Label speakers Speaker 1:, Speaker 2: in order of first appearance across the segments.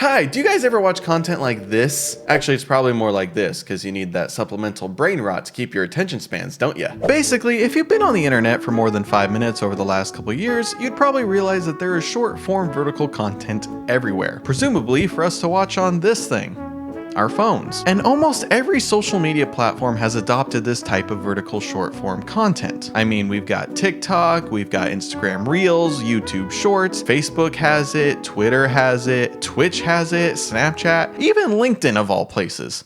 Speaker 1: Hi, do you guys ever watch content like this? Actually, it's probably more like this, because you need that supplemental brain rot to keep your attention spans, don't you? Basically, if you've been on the internet for more than 5 minutes over the last couple years, you'd probably realize that there is short-form vertical content everywhere, presumably for us to watch on this thing. Our phones. And almost every social media platform has adopted this type of vertical short form content. I mean, we've got TikTok, we've got Instagram Reels, YouTube Shorts, Facebook has it, Twitter has it, Twitch has it, Snapchat, even LinkedIn of all places.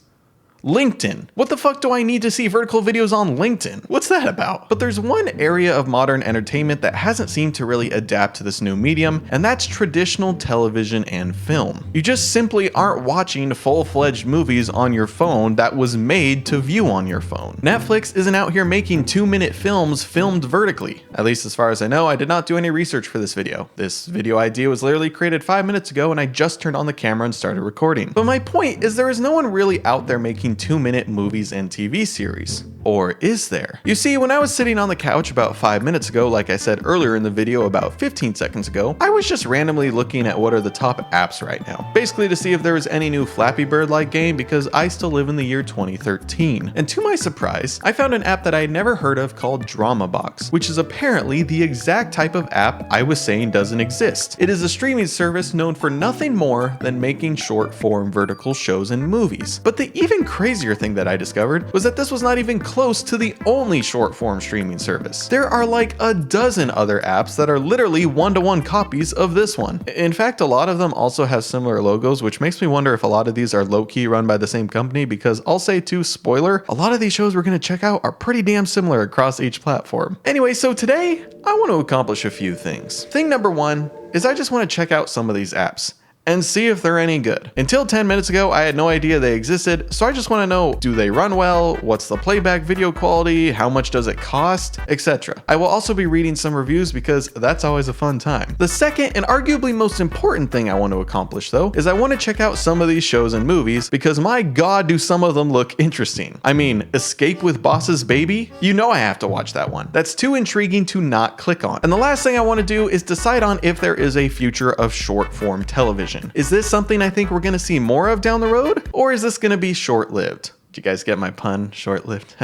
Speaker 1: LinkedIn. What the fuck do I need to see vertical videos on LinkedIn? What's that about? But there's one area of modern entertainment that hasn't seemed to really adapt to this new medium, and that's traditional television and film. You just simply aren't watching full-fledged movies on your phone that was made to view on your phone. Netflix isn't out here making 2-minute films filmed vertically. At least as far as I know, I did not do any research for this video. This video idea was literally created 5 minutes ago and I just turned on the camera and started recording. But my point is there is no one really out there making 2-minute movies and TV series. Or is there? You see, when I was sitting on the couch about 5 minutes ago, like I said earlier in the video about 15 seconds ago, I was just randomly looking at what are the top apps right now. Basically to see if there was any new Flappy Bird-like game because I still live in the year 2013. And to my surprise, I found an app that I had never heard of called DramaBox, which is apparently the exact type of app I was saying doesn't exist. It is a streaming service known for nothing more than making short-form vertical shows and movies. But the even crazier thing that I discovered was that this was not even close to the only short-form streaming service. There are like a dozen other apps that are literally one-to-one copies of this one. In fact, a lot of them also have similar logos, which makes me wonder if a lot of these are low-key run by the same company, because I'll say too, spoiler, a lot of these shows we're gonna check out are pretty damn similar across each platform. Anyway, so today, I want to accomplish a few things. Thing number one is I just want to check out some of these apps and see if they're any good. Until 10 minutes ago, I had no idea they existed, so I just want to know, do they run well? What's the playback video quality? How much does it cost? Etc. I will also be reading some reviews because that's always a fun time. The second and arguably most important thing I want to accomplish though, is I want to check out some of these shows and movies because my god do some of them look interesting. I mean, Escape with Boss's Baby? You know I have to watch that one. That's too intriguing to not click on. And the last thing I want to do is decide on if there is a future of short form television. Is this something I think we're going to see more of down the road? Or is this going to be short-lived? Did you guys get my pun? Short-lived?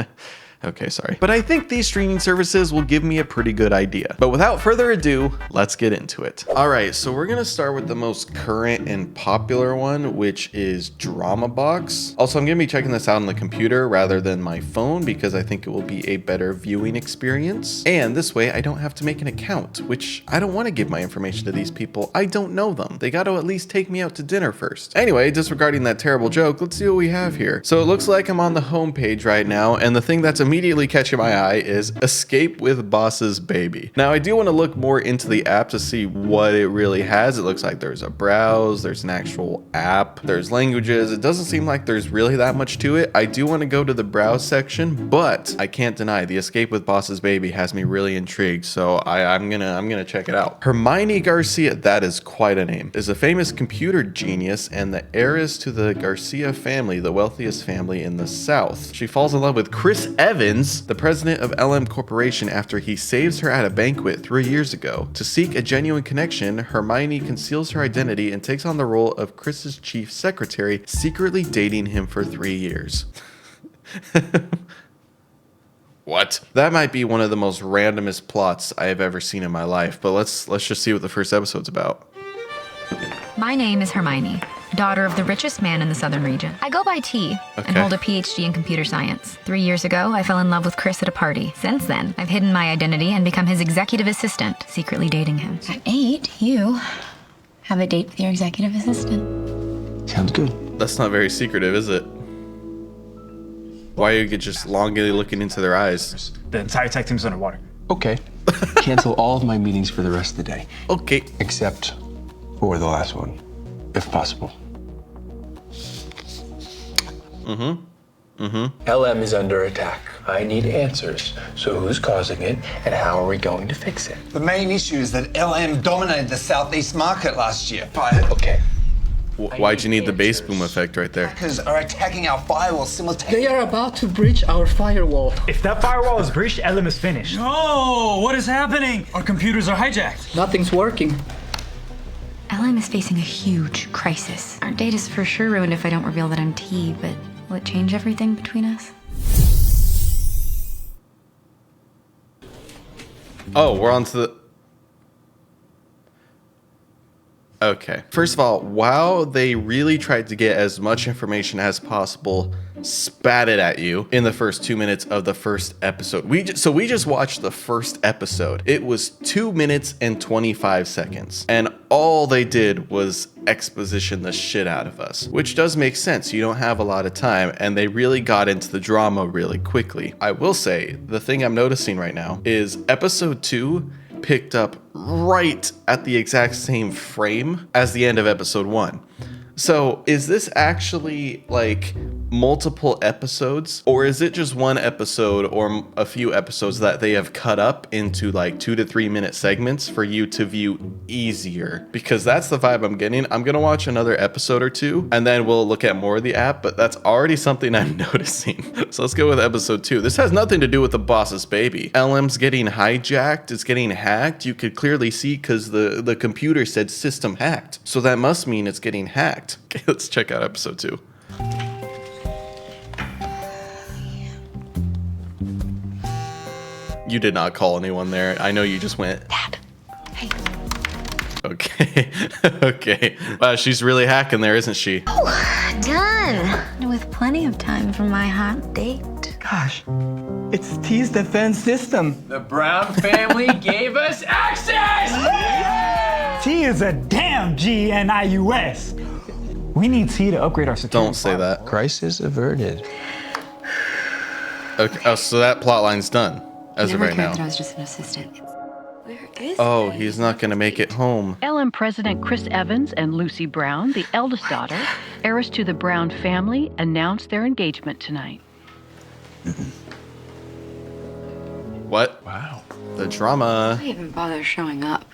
Speaker 1: Okay, sorry. But I think these streaming services will give me a pretty good idea. But without further ado, let's get into it. All right, so we're gonna start with the most current and popular one, which is DramaBox. Also, I'm gonna be checking this out on the computer rather than my phone because I think it will be a better viewing experience. And this way, I don't have to make an account, which I don't wanna give my information to these people. I don't know them. They gotta at least take me out to dinner first. Anyway, disregarding that terrible joke, let's see what we have here. So it looks like I'm on the homepage right now, and the thing that's immediately catching my eye is Escape with Boss's Baby. Now I do want to look more into the app to see what it really has. It looks like there's a browse, there's an actual app, there's languages. It doesn't seem like there's really that much to it. I do want to go to the browse section, but I can't deny the Escape with Boss's Baby has me really intrigued, so I'm gonna check it out. Hermione Garcia, that is quite a name, is a famous computer genius and the heiress to the Garcia family, the wealthiest family in the South. She falls in love with Chris Evans, the president of LM Corporation, after he saves her at a banquet 3 years ago. To seek a genuine connection, Hermione conceals her identity and takes on the role of Chris's chief secretary, secretly dating him for 3 years. What? That might be one of the most randomest plots I have ever seen in my life, but let's just see what the first episode's about.
Speaker 2: My name is Hermione, daughter of the richest man in the southern region. I go by T and hold a PhD in computer science. 3 years ago, I fell in love with Chris at a party. Since then, I've hidden my identity and become his executive assistant, secretly dating him.
Speaker 3: At 8, you have a date with your executive assistant.
Speaker 4: Sounds good.
Speaker 1: That's not very secretive, is it? Why are you just longingly looking into their eyes?
Speaker 5: The entire tech team's underwater.
Speaker 4: Okay. Cancel all of my meetings for the rest of the day.
Speaker 1: Okay.
Speaker 4: Except for the last one, if possible. LM is under attack. I need answers. So who's causing it, and how are we going to fix it?
Speaker 6: The main issue is that LM dominated the Southeast market last year.
Speaker 4: Okay.
Speaker 1: Why'd you need the bass boom effect right there?
Speaker 6: Hackers are attacking our firewall simultaneously.
Speaker 7: They are about to breach our firewall.
Speaker 5: If that firewall is breached, LM is finished.
Speaker 8: Oh, what is happening? Our computers are hijacked.
Speaker 7: Nothing's working.
Speaker 2: LM is facing a huge crisis. Our date is for sure ruined if I don't reveal that I'm T, but will it change everything between us?
Speaker 1: Oh, we're on to the... Okay. First of all, wow, they really tried to get as much information as possible spatted at you in the first 2 minutes of the first episode. We just watched the first episode. It was 2 minutes and 25 seconds. And all they did was exposition the shit out of us, which does make sense. You don't have a lot of time, and they really got into the drama really quickly. I will say, the thing I'm noticing right now is episode 2 picked up right at the exact same frame as the end of episode 1. So is this actually like multiple episodes, or is it just one episode or a few episodes that they have cut up into like 2 to 3 minute segments for you to view easier? Because that's the vibe I'm getting. I'm gonna watch another episode or two and then we'll look at more of the app, but that's already something I'm noticing. So let's go with episode 2. This has nothing to do with the boss's baby. LM's getting hijacked, it's getting hacked. You could clearly see because the computer said system hacked. So that must mean it's getting hacked. Okay, let's check out episode 2. You did not call anyone there. I know you just went.
Speaker 3: Dad. Hey.
Speaker 1: Okay. Okay. Wow, she's really hacking there, isn't she?
Speaker 3: Done. With plenty of time for my hot date.
Speaker 7: Gosh, it's T's defense system.
Speaker 4: The Brown family gave us access!
Speaker 5: T is a damn GNIUS. We need T to upgrade our security.
Speaker 1: Don't say that.
Speaker 4: Crisis averted.
Speaker 1: Okay. Oh, so that plot line's done as of right now.
Speaker 3: I was just an assistant. Where is
Speaker 1: Oh, he's not gonna make it home.
Speaker 8: LM President Chris Evans and Lucy Brown, the eldest daughter, heiress to the Brown family, announced their engagement tonight.
Speaker 1: What?
Speaker 4: Wow.
Speaker 1: The drama.
Speaker 3: Why even bother showing up?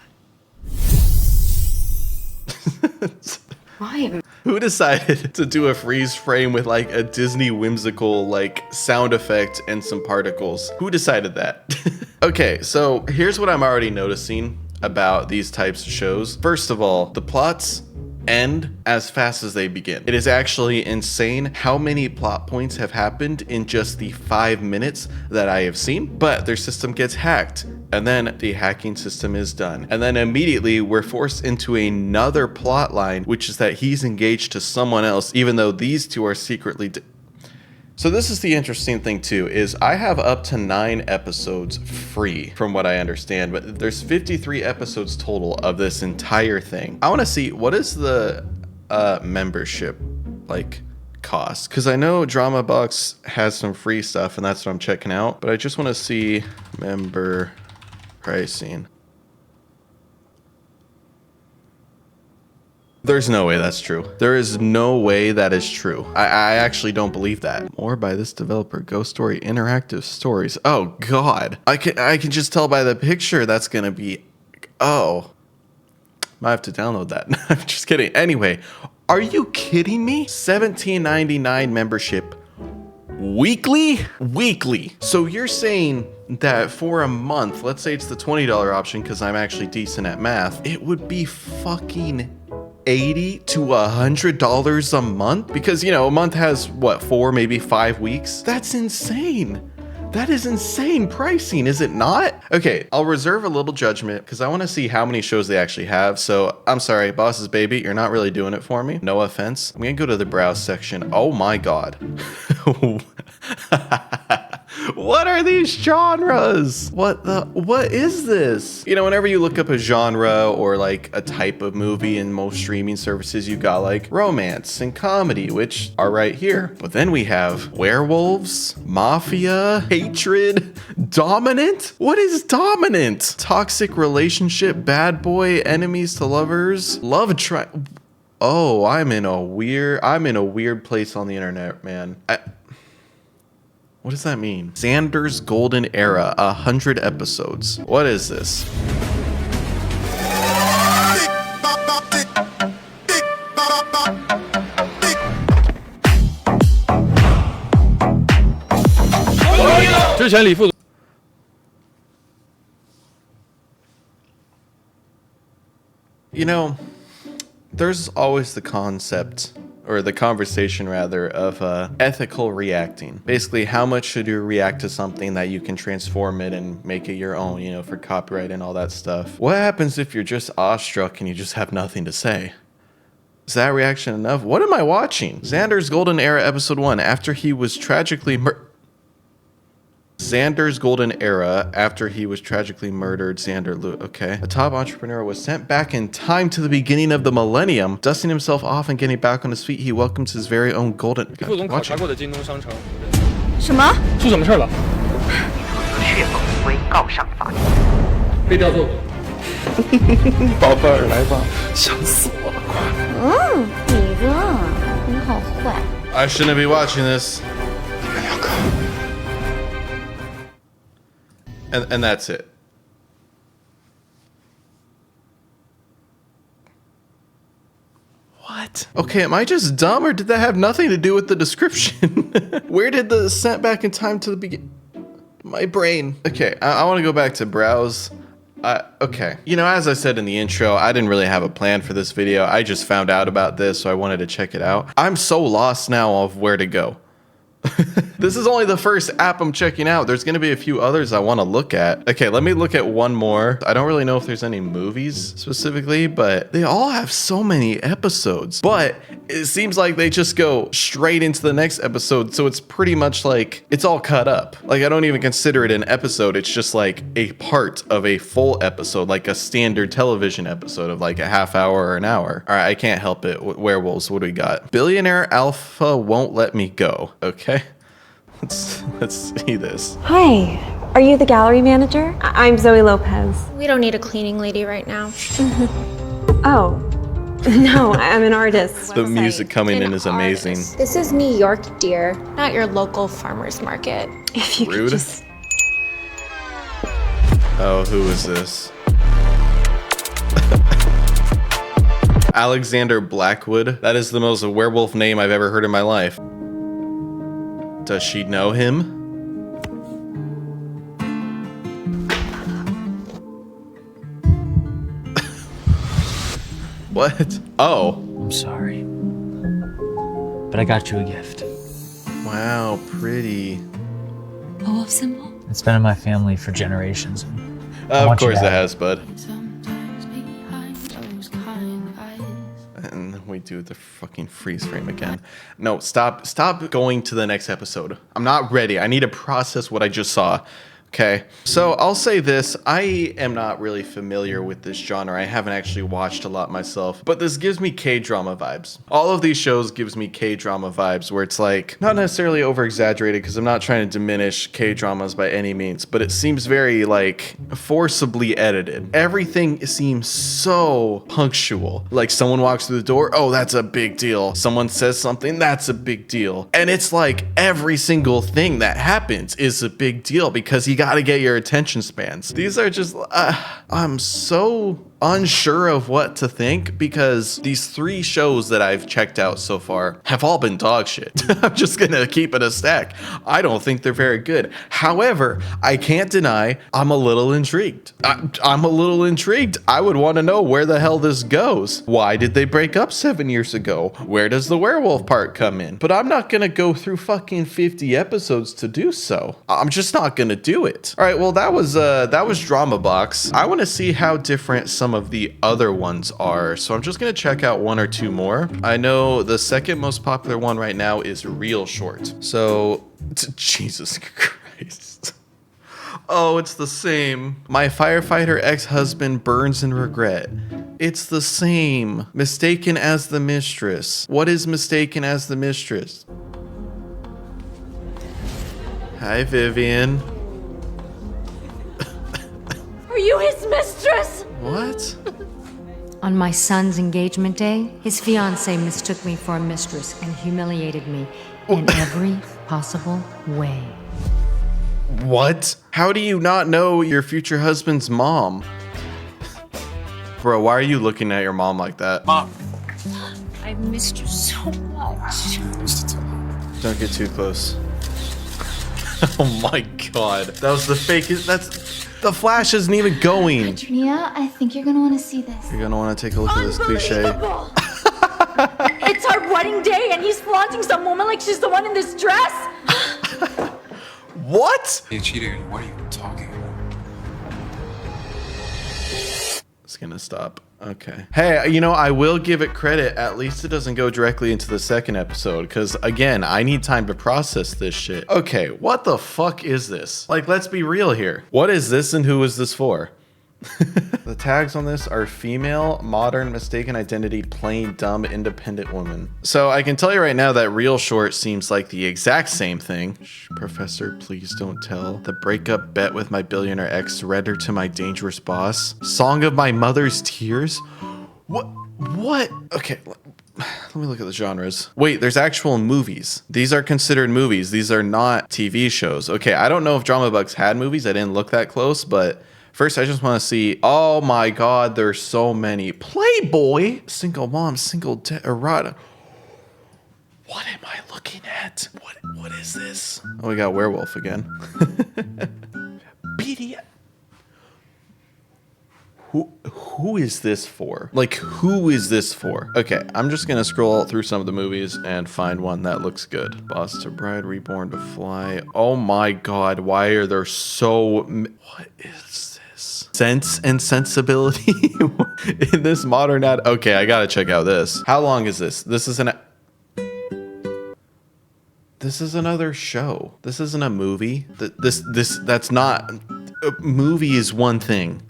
Speaker 3: Why even?
Speaker 1: Who decided to do a freeze frame with like a Disney whimsical like sound effect and some particles? Who decided that? Okay, so here's what I'm already noticing about these types of shows. First of all, the plots end as fast as they begin. It is actually insane how many plot points have happened in just the 5 minutes that I have seen, but their system gets hacked and then the hacking system is done. And then immediately we're forced into another plot line, which is that he's engaged to someone else, even though these two are secretly So this is the interesting thing too, is I have up to 9 episodes free from what I understand, but there's 53 episodes total of this entire thing. I wanna see, what is the membership like cost? Cause I know Drama Box has some free stuff and that's what I'm checking out, but I just wanna see member pricing. There's no way that's true. There is no way that is true. I actually don't believe that. More by this developer, Ghost Story Interactive Stories. Oh God. I can just tell by the picture that's gonna be, oh. Might have to download that. I'm just kidding. Anyway, are you kidding me? $17.99 membership weekly? Weekly. So you're saying that for a month, let's say it's the $20 option because I'm actually decent at math, it would be fucking $80 to $100 a month? Because, you know, a month has what, 4, maybe 5 weeks? That's insane. That is insane pricing, is it not? Okay, I'll reserve a little judgment because I want to see how many shows they actually have. So I'm sorry, Boss's Baby, you're not really doing it for me. No offense. I'm gonna go to the browse section. Oh my God. What are these genres? What is this? You know, whenever you look up a genre or like a type of movie in most streaming services, you got like romance and comedy, which are right here. But then we have werewolves, mafia, hatred, dominant. What is dominant? Toxic relationship, bad boy, enemies to lovers, love Oh, I'm in a weird place on the internet, man. What does that mean? Xander's Golden Era, 100 episodes. What is this? You know, There's always the concept, or the conversation rather, of ethical reacting. Basically, how much should you react to something that you can transform it and make it your own, you know, for copyright and all that stuff. What happens if you're just awestruck and you just have nothing to say? Is that reaction enough? What am I watching? Xander's Golden Era episode 1, after he was tragically Xander's Golden Era, after he was tragically murdered, Xander Lu. Okay. A top entrepreneur was sent back in time to the beginning of the millennium. Dusting himself off and getting back on his feet, he welcomes his very own golden... Watch it.
Speaker 9: 什么？
Speaker 10: 出什么事了？
Speaker 11: 血本无归，告上法庭。
Speaker 10: 被调走。
Speaker 1: 宝贝儿，来吧。
Speaker 10: 想死我了，快！
Speaker 3: 李哥，你好坏。
Speaker 1: I shouldn't be watching this. And that's it. What? Okay, am I just dumb, or did that have nothing to do with the description? Where did the sent back in time to the begin? My brain. Okay, I want to go back to browse. Okay. You know, as I said in the intro, I didn't really have a plan for this video. I just found out about this, so I wanted to check it out. I'm so lost now of where to go. This is only the first app I'm checking out. There's gonna be a few others I want to look at. Okay, let me look at one more. I don't really know if there's any movies specifically, but they all have so many episodes. But it seems like they just go straight into the next episode, so it's pretty much like it's all cut up. Like, I don't even consider it an episode. It's just like a part of a full episode, like a standard television episode of like a half hour or an hour. All right, I can't help it. Werewolves, what do we got? Billionaire Alpha won't let me go. Okay. Let's see this.
Speaker 12: Hi, are you the gallery manager? I'm Zoe Lopez.
Speaker 9: We don't need a cleaning lady right now.
Speaker 12: Oh, no, I'm an artist.
Speaker 1: The music coming in is amazing.
Speaker 9: This is New York, dear, not your local farmer's market.
Speaker 12: If you could just...
Speaker 1: Oh, who is this? Alexander Blackwood. That is the most werewolf name I've ever heard in my life. Does she know him? What? Oh.
Speaker 13: I'm sorry. But I got you a gift.
Speaker 1: Wow, pretty.
Speaker 3: A wolf symbol?
Speaker 13: It's been in my family for generations.
Speaker 1: Of course it has, bud. And we do the fucking freeze frame again. No, stop going to the next episode. I'm not ready. I need to process what I just saw. Okay, so I'll say this, I am not really familiar with this genre. I haven't actually watched a lot myself, but this gives me K-drama vibes. All of these shows gives me K-drama vibes where it's like, not necessarily over-exaggerated because I'm not trying to diminish K-dramas by any means, but it seems very like forcibly edited. Everything seems so punctual. Like someone walks through the door, oh, that's a big deal. Someone says something, that's a big deal. And it's like every single thing that happens is a big deal because you gotta get your attention spans. These are just, I'm so unsure of what to think because these 3 shows that I've checked out so far have all been dog shit. I'm just gonna keep it a stack. I don't think they're very good. However, I can't deny I'm a little intrigued. I'm a little intrigued. I would want to know where the hell this goes. Why did they break up 7 years ago? Where does the werewolf part come in? But I'm not gonna go through fucking 50 episodes to do so. I'm just not gonna do it. All right, well, that was Drama Box. I want to see how different some of the other ones are, so I'm just gonna check out 1 or 2 more. I know the second most popular one right now is Real Short. So, Jesus Christ. Oh, it's the same. My firefighter ex-husband burns in regret. It's the same. Mistaken as the mistress. What is mistaken as the mistress? Hi, Vivian.
Speaker 12: Are you his mistress?
Speaker 1: What?
Speaker 14: On my son's engagement day, his fiancée mistook me for a mistress and humiliated me in every possible way.
Speaker 1: What? How do you not know your future husband's mom? Bro, why are you looking at your mom like that?
Speaker 10: Mom.
Speaker 3: I missed you so much.
Speaker 1: Don't get too close. Oh my god. That was the fakest. The flash isn't even going.
Speaker 3: Tria, I think you're gonna want to see this.
Speaker 1: You're gonna want to take a look at this cliche.
Speaker 15: wedding day and he's flaunting some woman like she's the one in this dress?
Speaker 1: What?
Speaker 16: You cheated. What are you talking about?
Speaker 1: It's gonna stop. Okay. Hey, you know, I will give it credit. At least it doesn't go directly into the second episode. Because, again, I need time to process this shit. Okay, what the fuck is this? Like, let's be real here. What is this and who is this for? The tags on this are female, modern, mistaken identity, plain, dumb, independent woman. So I can tell you right now that real short seems like the exact same thing. Shh, Professor, please don't tell. The breakup bet with my billionaire ex, surrender to my dangerous boss. Song of my mother's tears. What? Okay. Let me look at the genres. Wait, there's actual movies. These are considered movies. These are not TV shows. Okay, I don't know if Drama Bugs had movies. I didn't look that close, but first, I just want to see, oh my God, there's so many. Playboy, single mom, single errata. What am I looking at? What is this? Oh, we got werewolf again. PDF. Who is this for? Like, who is this for? Okay, I'm just gonna scroll through some of the movies and find one that looks good. Boss to Bride, Reborn to Fly. Oh my God, why are there so... What is this? Sense and Sensibility in this modern ad. Okay, I gotta check out this. How long is this? This is another show. This isn't a movie. That's not... A movie is one thing.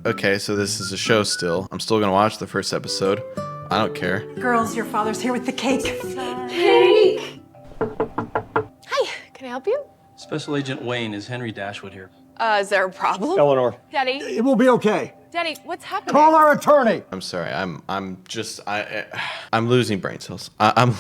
Speaker 1: Okay, so this is a show still. I'm still gonna watch the first episode. I don't care.
Speaker 15: Girls, your father's here with the cake.
Speaker 3: Cake! Hi, can I help you?
Speaker 17: Special Agent Wayne, is Henry Dashwood here?
Speaker 3: Is there a problem?
Speaker 17: Eleanor.
Speaker 3: Daddy?
Speaker 7: It will be okay.
Speaker 3: Daddy, what's happening?
Speaker 7: Call our attorney.
Speaker 1: I'm sorry. I'm losing brain cells. I'm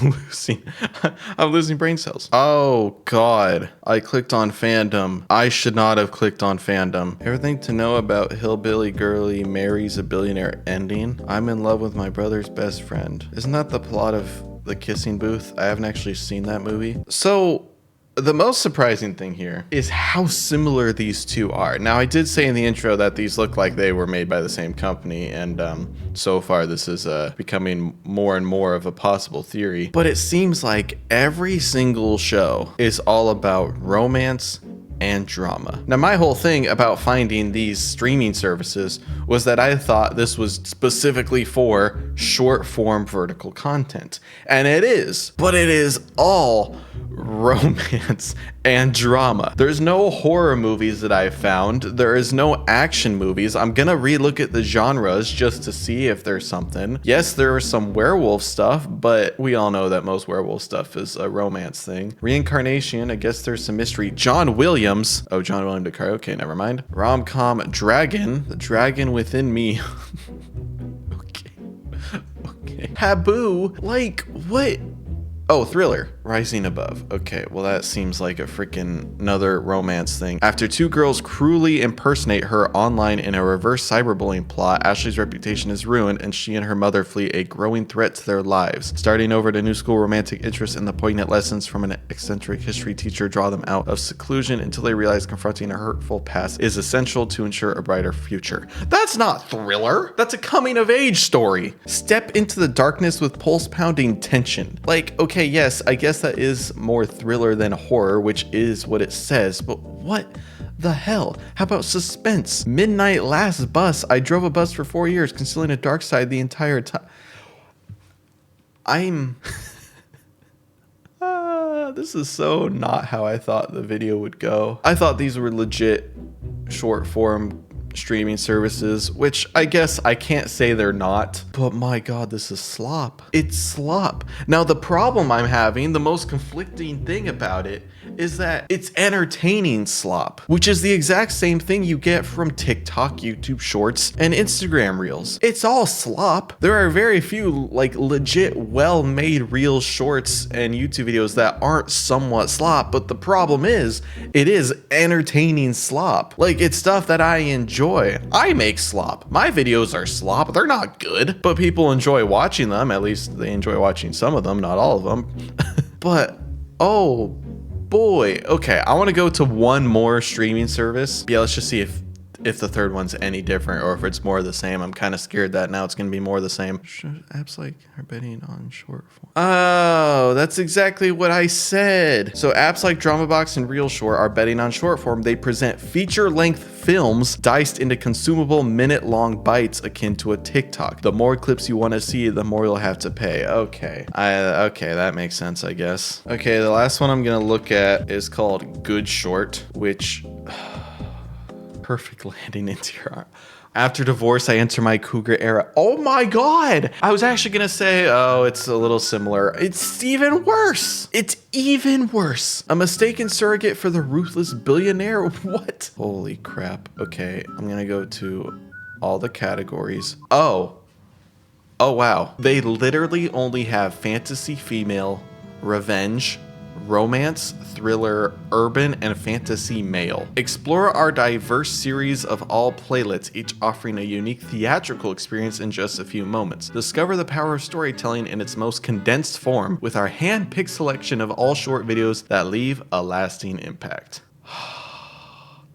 Speaker 1: losing brain cells. Oh God. I clicked on fandom. I should not have clicked on fandom. Everything to know about Hillbilly Girly marries a billionaire ending. I'm in love with my brother's best friend. Isn't that the plot of The Kissing Booth? I haven't actually seen that movie. So the most surprising thing here is how similar these two are. Now, I did say in the intro that these look like they were made by the same company, and so far this is becoming more and more of a possible theory. But it seems like every single show is all about romance and drama. Now, my whole thing about finding these streaming services was that I thought this was specifically for short form vertical content. And it is, but it is all romance and drama. There's no horror movies that I found. There is no action movies. I'm gonna relook at the genres just to see if there's something. Yes, there is some werewolf stuff, but we all know that most werewolf stuff is a romance thing. Reincarnation, I guess there's some mystery. John Williams. Oh, John William DeCaro. Okay, never mind. Rom-com Dragon. The Dragon Within Me. Okay. Taboo. Like, what? Oh, Thriller, Rising Above. Okay, well that seems like a freaking another romance thing. After two girls cruelly impersonate her online in a reverse cyberbullying plot, Ashley's reputation is ruined and she and her mother flee a growing threat to their lives. Starting over at a new school, romantic interest and the poignant lessons from an eccentric history teacher draw them out of seclusion until they realize confronting a hurtful past is essential to ensure a brighter future. That's not Thriller. That's a coming of age story. Step into the darkness with pulse pounding tension. Like, okay, yes, I guess that is more thriller than horror, which is what it says, but what the hell? How about suspense? Midnight Last Bus. I drove a bus for 4 years, concealing a dark side the entire time. This is so not how I thought the video would go. I thought these were legit short form streaming services, which I guess I can't say they're not, but my God, this is slop. It's slop. Now, the problem I'm having, the most conflicting thing about it, is that it's entertaining slop, which is the exact same thing you get from TikTok, YouTube Shorts, and Instagram Reels. It's all slop. There are very few like legit well-made Reel shorts and YouTube videos that aren't somewhat slop, but the problem is, it is entertaining slop. Like, it's stuff that I enjoy. I make slop. My videos are slop. They're not good, but people enjoy watching them. At least they enjoy watching some of them, not all of them. But, oh boy. Okay, I want to go to one more streaming service. Yeah, let's just see if if the third one's any different or if it's more of the same. I'm kind of scared that now it's going to be more of the same. Apps like are betting on short form. Oh, that's exactly what I said. So apps like DramaBox and Real Short are betting on short form. They present feature-length films diced into consumable minute-long bites akin to a TikTok. The more clips you want to see, the more you'll have to pay. Okay. Okay, that makes sense, I guess. Okay, the last one I'm going to look at is called Good Short, which... perfect landing into your arm. After divorce, I enter my cougar era. Oh my God. I was actually going to say, oh, it's a little similar. It's even worse. It's even worse. A mistaken surrogate for the ruthless billionaire. What? Holy crap. Okay, I'm going to go to all the categories. Oh, wow. They literally only have fantasy female, revenge, romance, thriller, urban, and fantasy male. Explore our diverse series of all playlists, each offering a unique theatrical experience in just a few moments. Discover the power of storytelling in its most condensed form with our hand-picked selection of all short videos that leave a lasting impact.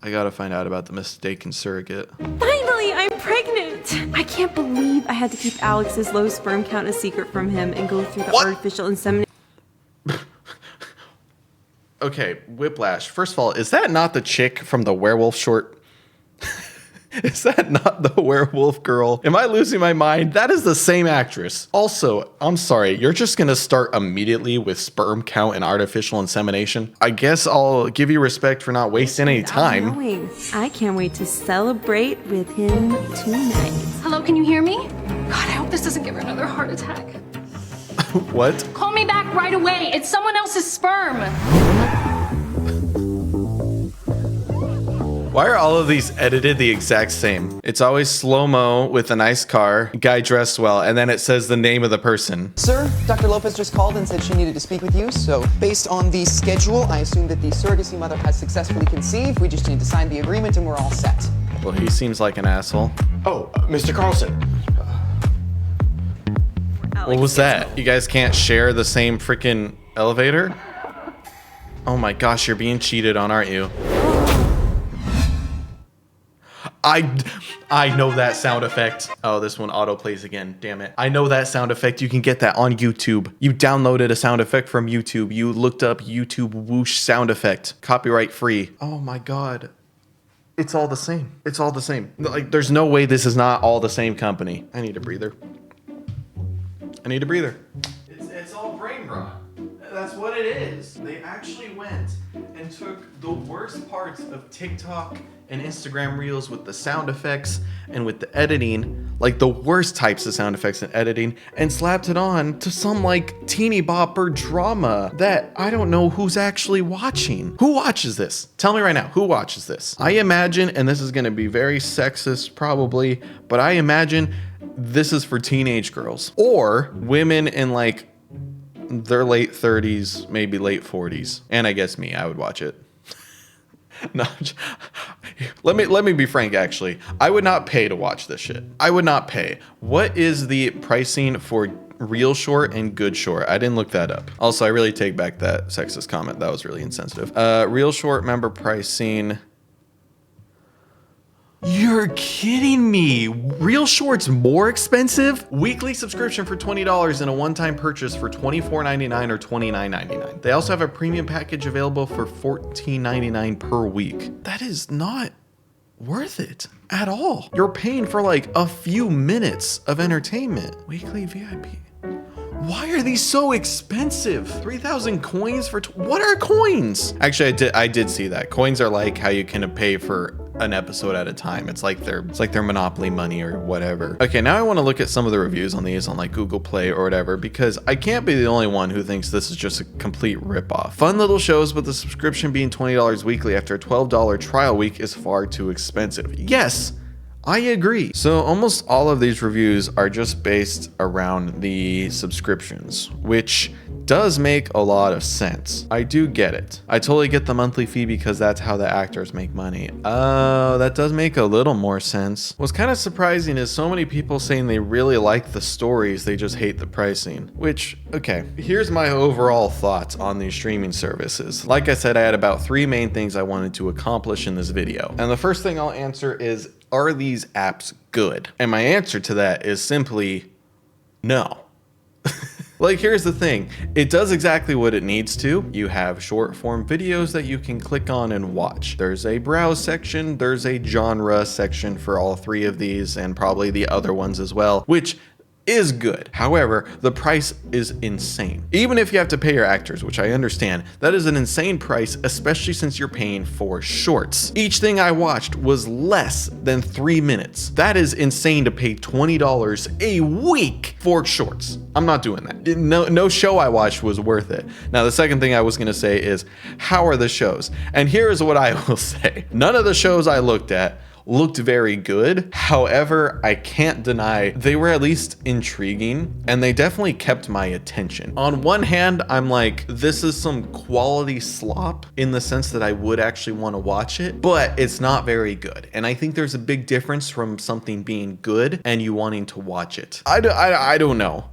Speaker 1: I gotta find out about the mistaken surrogate.
Speaker 12: Finally, I'm pregnant! I can't believe I had to keep Alex's low sperm count a secret from him and go through the artificial insemination.
Speaker 1: Okay, Whiplash. First of all, is that not the chick from the werewolf short? Is that not the werewolf girl? Am I losing my mind? That is the same actress. Also, I'm sorry, you're just gonna start immediately with sperm count and artificial insemination? I guess I'll give you respect for not wasting any time.
Speaker 12: I can't wait to celebrate with him tonight.
Speaker 15: Hello, can you hear me? God, I hope this doesn't give her another heart attack.
Speaker 1: What?
Speaker 15: Call me back right away. It's someone else's sperm.
Speaker 1: Why are all of these edited the exact same? It's always slow-mo with a nice car, guy dressed well, and then it says the name of the person.
Speaker 18: Sir, Dr. Lopez just called and said she needed to speak with you, so based on the schedule, I assume that the surrogacy mother has successfully conceived. We just need to sign the agreement and we're all set.
Speaker 1: Well, he seems like an asshole.
Speaker 4: Oh, Mr. Carlson.
Speaker 1: What was that? You guys can't share the same freaking elevator? Oh my gosh, you're being cheated on, aren't you? I know that sound effect. Oh, this one auto plays again. Damn it. I know that sound effect. You can get that on YouTube. You downloaded a sound effect from YouTube. You looked up YouTube whoosh sound effect. Copyright free. Oh my God. It's all the same. It's all the same. Like, there's no way this is not all the same company. I need a breather. I need a breather. It's all brain rot. That's what it is. They actually went and took the worst parts of TikTok and Instagram Reels with the sound effects and with the editing, like the worst types of sound effects and editing, and slapped it on to some like teeny bopper drama that I don't know who's actually watching. Who watches this? Tell me right now, who watches this? I imagine, and this is gonna be very sexist probably, but I imagine this is for teenage girls or women in like their late 30s, maybe late 40s. And I guess me, I would watch it. No, let me be frank, actually. I would not pay to watch this shit. I would not pay. What is the pricing for Real Short and Good Short? I didn't look that up. Also, I really take back that sexist comment. That was really insensitive. Real Short member pricing. You're kidding me. Real Short's more expensive? Weekly subscription for $20 and a one-time purchase for $24.99 or $29.99. They also have a premium package available for $14.99 per week. That is not worth it at all. You're paying for like a few minutes of entertainment. Weekly VIP. Why are these so expensive? 3,000 coins for what are coins? Actually, I did see that. Coins are like how you can pay for an episode at a time. It's like their Monopoly money or whatever. Okay, now I want to look at some of the reviews on these on like Google Play or whatever, because I can't be the only one who thinks this is just a complete ripoff. Fun little shows, but the subscription being $20 weekly after a $12 trial week is far too expensive. Yes, I agree. So almost all of these reviews are just based around the subscriptions, which does make a lot of sense. I do get it. I totally get the monthly fee because that's how the actors make money. Oh, that does make a little more sense. What's kind of surprising is so many people saying they really like the stories, they just hate the pricing. Which, okay, here's my overall thoughts on these streaming services. Like I said, I had about 3 main things I wanted to accomplish in this video. And the first thing I'll answer is, are these apps good? And my answer to that is simply no. Like, here's the thing. It does exactly what it needs to. You have short form videos that you can click on and watch. There's a browse section, there's a genre section for all 3 of these, and probably the other ones as well, which is good. However, the price is insane. Even if you have to pay your actors, which I understand, that is an insane price, especially since you're paying for shorts. Each thing I watched was less than 3 minutes. That is insane to pay $20 a week for shorts. I'm not doing that. No show I watched was worth it. Now, the second thing I was gonna say is, how are the shows? And here's what I will say. None of the shows I looked at looked very good. However, I can't deny they were at least intriguing and they definitely kept my attention. On one hand, I'm like, this is some quality slop in the sense that I would actually want to watch it, but it's not very good. And I think there's a big difference from something being good and you wanting to watch it. I don't know.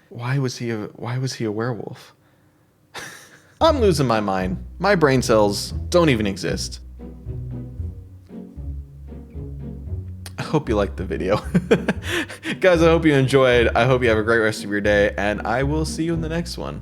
Speaker 1: Why was he a werewolf? I'm losing my mind. My brain cells don't even exist. I hope you liked the video. Guys, I hope you enjoyed. I hope you have a great rest of your day, and I will see you in the next one.